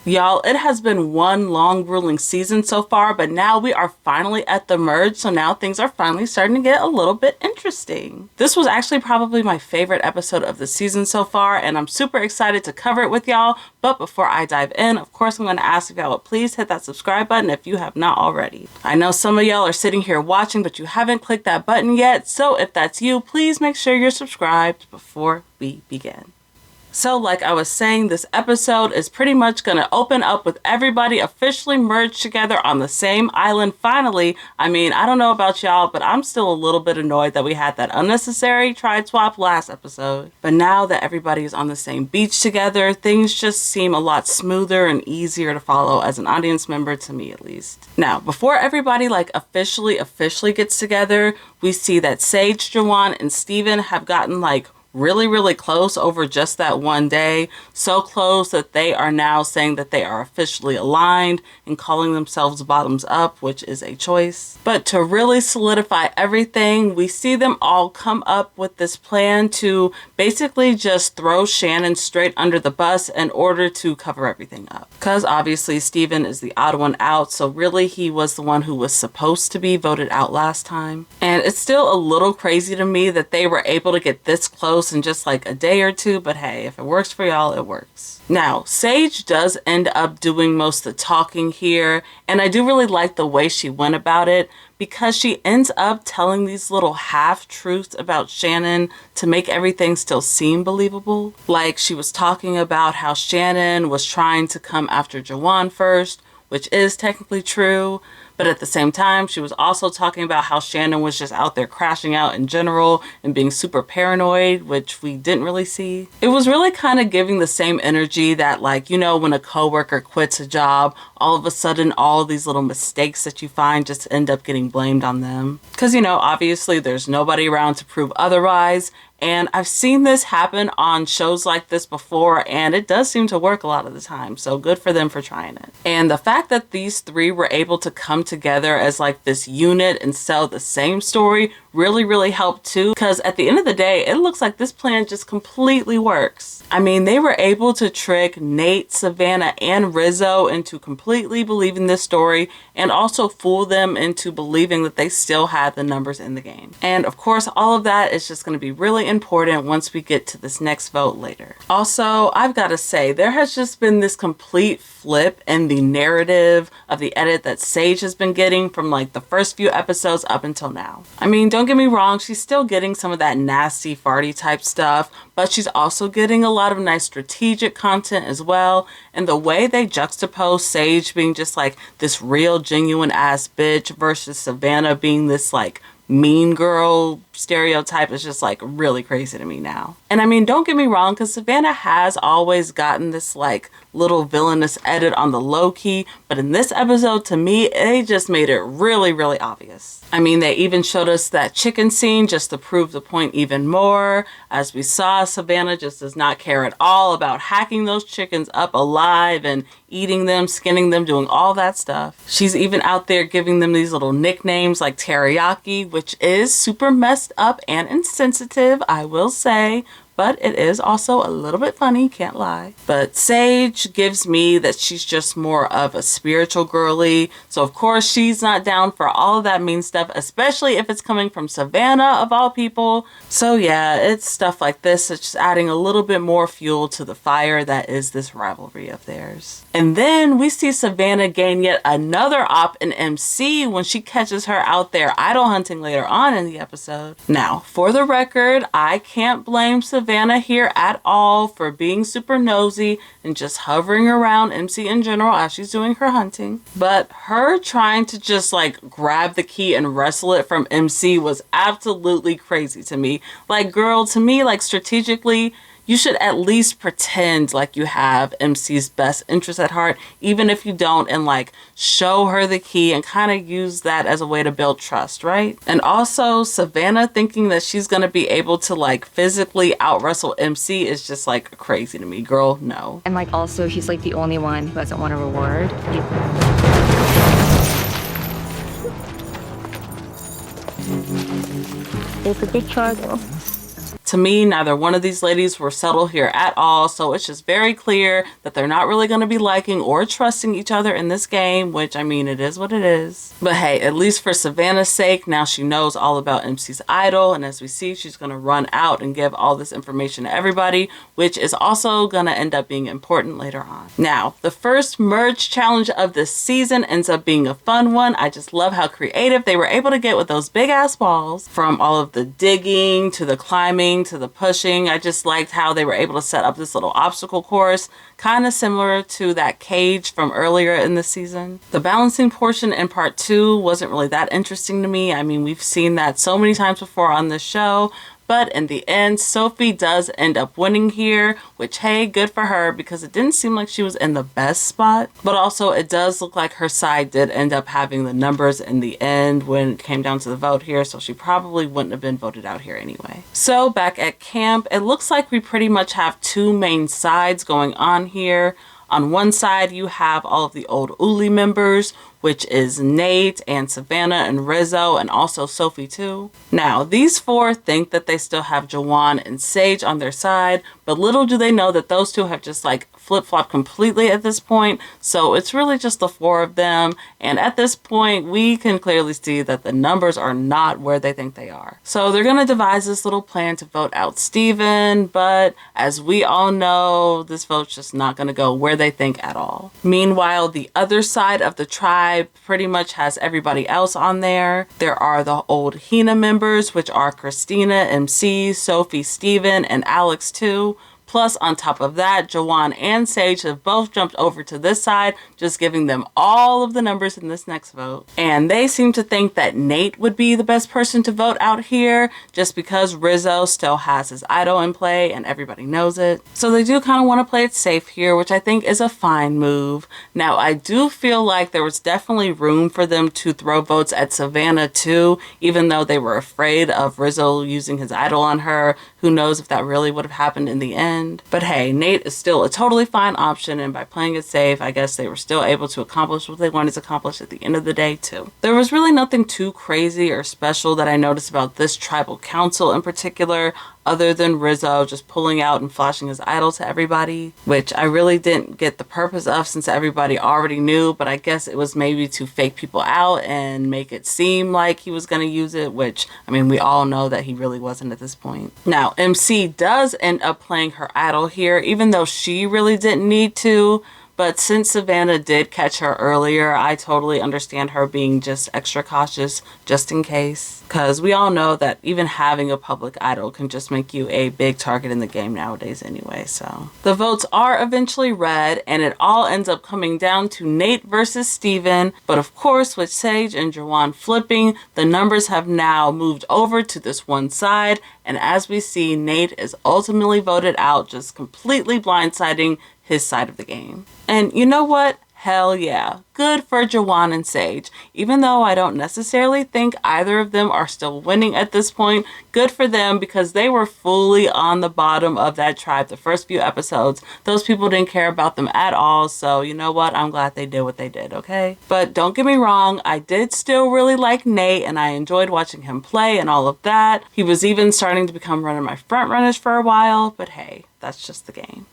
Y'all, it has been one long, grueling season so far, but now we are finally at the merge, so now things are finally starting to get a little bit interesting. This was actually probably my favorite episode of the season so far, and I'm super excited to cover it with y'all. But before I dive in, of course, I'm going to ask if y'all would please hit that subscribe button if you have not already. I know some of y'all are sitting here watching, but you haven't clicked that button yet, so if that's you, please make sure you're subscribed before we begin. So like I was saying, this episode is pretty much going to open up with everybody officially merged together on the same island finally. I mean, I don't know about y'all, but I'm still a little bit annoyed that we had that unnecessary trade swap last episode. But now that everybody is on the same beach together, things just seem a lot smoother and easier to follow as an audience member, to me at least. Now, before everybody like officially gets together, we see that Sage, Jawan, and Steven have gotten like really close over just that one day. So close that they are now saying that they are officially aligned and calling themselves bottoms up, which is a choice. But to really solidify everything, we see them all come up with this plan to basically just throw Shannon straight under the bus in order to cover everything up. Because obviously Steven is the odd one out, so really he was the one who was supposed to be voted out last time. And it's still a little crazy to me that they were able to get this close in just like a day or two, but hey, if it works for y'all, it works. Now, Sage does end up doing most of the talking here, and I do really like the way she went about it because she ends up telling these little half-truths about Shannon to make everything still seem believable. Like she was talking about how Shannon was trying to come after Jawan first, which is technically true. But at the same time, she was also talking about how Shannon was just out there crashing out in general and being super paranoid, which we didn't really see. It was really kind of giving the same energy that, like, you know, when a coworker quits a job, all of a sudden all these little mistakes that you find just end up getting blamed on them. Because, you know, obviously there's nobody around to prove otherwise. And I've seen this happen on shows like this before, and it does seem to work a lot of the time. So good for them for trying it. And the fact that these three were able to come together as like this unit and sell the same story really helped too. Because at the end of the day, it looks like this plan just completely works. I mean, they were able to trick Nate, Savannah, and Rizo into completely believing this story and also fool them into believing that they still had the numbers in the game. And of course, all of that is just going to be really important once we get to this next vote later. Also, I've got to say, there has just been this complete flip in the narrative of the edit that Sage has been getting from like the first few episodes up until now. I mean, don't get me wrong, she's still getting some of that nasty farty type stuff, but she's also getting a lot of nice strategic content as well. And the way they juxtapose Sage being just like this real genuine ass bitch versus Savannah being this like mean girl stereotype is just like really crazy to me now. And I mean, don't get me wrong, because Savannah has always gotten this like little villainous edit on the low key, but in this episode, to me, they just made it really obvious. I mean, they even showed us that chicken scene just to prove the point even more. As we saw, Savannah just does not care at all about hacking those chickens up alive and eating them, skinning them, doing all that stuff. She's even out there giving them these little nicknames like teriyaki, which is super messed up and insensitive, I will say, but it is also a little bit funny, can't lie. But Sage gives me that she's just more of a spiritual girly, so of course she's not down for all of that mean stuff, especially if it's coming from Savannah of all people. So yeah, it's stuff like this that's just adding a little bit more fuel to the fire that is this rivalry of theirs. And then we see Savannah gain yet another op in MC when she catches her out there idol hunting later on in the episode. Now, for the record, I can't blame Savannah here at all for being super nosy and just hovering around MC in general as she's doing her hunting. But her trying to just like grab the key and wrestle it from MC was absolutely crazy to me. Like, girl, to me, like strategically, you should at least pretend like you have MC's best interest at heart, even if you don't, and like show her the key and kind of use that as a way to build trust, right? And also Savannah thinking that she's going to be able to like physically out wrestle MC is just like crazy to me, girl. No. And like also he's like the only one who doesn't want a reward. It's a big charge. To me, neither one of these ladies were subtle here at all, so it's just very clear that they're not really going to be liking or trusting each other in this game, which, I mean, it is what it is. But hey, at least for Savannah's sake, now she knows all about MC's idol, and as we see, she's going to run out and give all this information to everybody, which is also going to end up being important later on. Now, the first merge challenge of this season ends up being a fun one. I just love how creative they were able to get with those big ass balls, from all of the digging to the climbing to the pushing. I just liked how they were able to set up this little obstacle course, kind of similar to that cage from earlier in the season. The balancing portion in part 2 wasn't really that interesting to me. I mean, we've seen that so many times before on this show, but in the end, Sophie does end up winning here, which, hey, good for her, because it didn't seem like she was in the best spot. But also, it does look like her side did end up having the numbers in the end when it came down to the vote here, so she probably wouldn't have been voted out here anyway. So back at camp, it looks like we pretty much have two main sides going on here. On one side, you have all of the old Louie members, which is Nate and Savannah and Rizo and also Sophie too. Now, these four think that they still have Jawan and Sage on their side, but little do they know that those two have just like flip-flopped completely at this point. So it's really just the four of them. And at this point, we can clearly see that the numbers are not where they think they are. So they're going to devise this little plan to vote out Steven, but as we all know, this vote's just not going to go where they think at all. Meanwhile, the other side of the tribe pretty much has everybody else on there. There are the old Hina members, which are Kristina, MC, Sophie, Steven, and Alex too. Plus, on top of that, Jawan and Sage have both jumped over to this side, just giving them all of the numbers in this next vote. And they seem to think that Nate would be the best person to vote out here, just because Rizo still has his idol in play and everybody knows it. So they do kind of want to play it safe here, which I think is a fine move. Now, I do feel like there was definitely room for them to throw votes at Savannah too, even though they were afraid of Rizo using his idol on her. Who knows if that really would have happened in the end. But hey, Nate is still a totally fine option, and by playing it safe, I guess they were still able to accomplish what they wanted to accomplish at the end of the day too. There was really nothing too crazy or special that I noticed about this tribal council in particular, other than Rizo just pulling out and flashing his idol to everybody, which I really didn't get the purpose of since everybody already knew, but I guess it was maybe to fake people out and make it seem like he was going to use it, which, I mean, we all know that he really wasn't at this point. Now, MC does end up playing her idol here, even though she really didn't need to. But since Savannah did catch her earlier, I totally understand her being just extra cautious just in case. Because we all know that even having a public idol can just make you a big target in the game nowadays anyway. So the votes are eventually read, and it all ends up coming down to Nate versus Steven. But of course, with Sage and Jawan flipping, the numbers have now moved over to this one side. And as we see, Nate is ultimately voted out, just completely blindsiding his side of the game. And you know what? Hell yeah. Good for Jawan and Sage. Even though I don't necessarily think either of them are still winning at this point, good for them because they were fully on the bottom of that tribe the first few episodes. Those people didn't care about them at all, so you know what? I'm glad they did what they did, okay? But don't get me wrong, I did still really like Nate and I enjoyed watching him play and all of that. He was even starting to become one of my front runners for a while, but hey, that's just the game.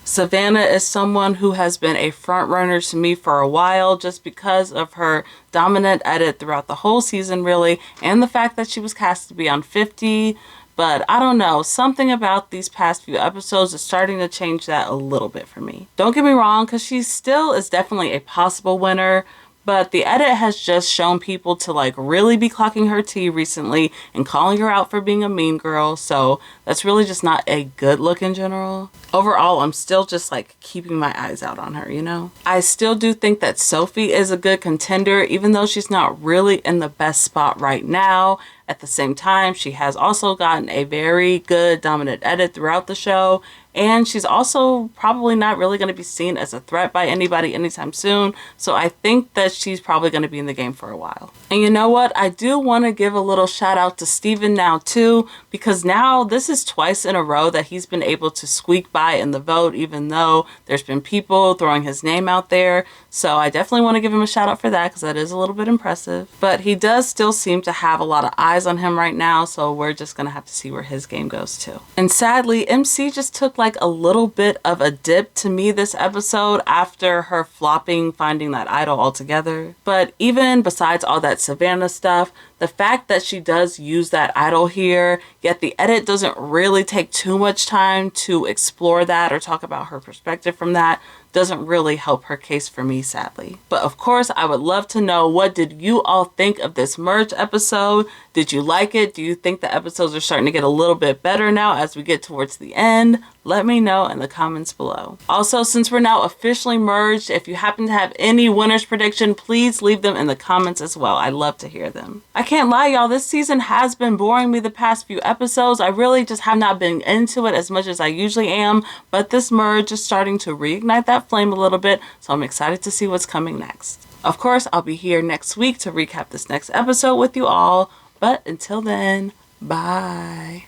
Savannah is someone who has been a front runner to me for a while just because of her dominant edit throughout the whole season really, and the fact that she was cast to be on 50. But I don't know, something about these past few episodes is starting to change that a little bit for me. Don't get me wrong, because she still is definitely a possible winner, but the edit has just shown people to like really be clocking her tea recently and calling her out for being a mean girl. So that's really just not a good look in general. Overall, I'm still just like keeping my eyes out on her, you know? I still do think that Sophie is a good contender, even though she's not really in the best spot right now. At the same time, she has also gotten a very good dominant edit throughout the show. And she's also probably not really going to be seen as a threat by anybody anytime soon. So I think that she's probably going to be in the game for a while. And you know what? I do want to give a little shout out to Steven now too, because now this is twice in a row that he's been able to squeak by in the vote, even though there's been people throwing his name out there. So I definitely want to give him a shout out for that, because that is a little bit impressive. But he does still seem to have a lot of eyes on him right now, so we're just going to have to see where his game goes to. And sadly, MC just took like a little bit of a dip to me this episode after her flopping finding that idol altogether. But even besides all that Savannah stuff, the fact that she does use that idol here, yet the edit doesn't really take too much time to explore that or talk about her perspective from that, doesn't really help her case for me, sadly. But of course, I would love to know, what did you all think of this merge episode? Did you like it? Do you think the episodes are starting to get a little bit better now as we get towards the end? Let me know in the comments below. Also, since we're now officially merged, if you happen to have any winner's prediction, please leave them in the comments as well. I love to hear them. I can't lie, y'all, this season has been boring me the past few episodes. I really just have not been into it as much as I usually am, but this merge is starting to reignite that flame a little bit, so I'm excited to see what's coming next. Of course, I'll be here next week to recap this next episode with you all, but until then, bye.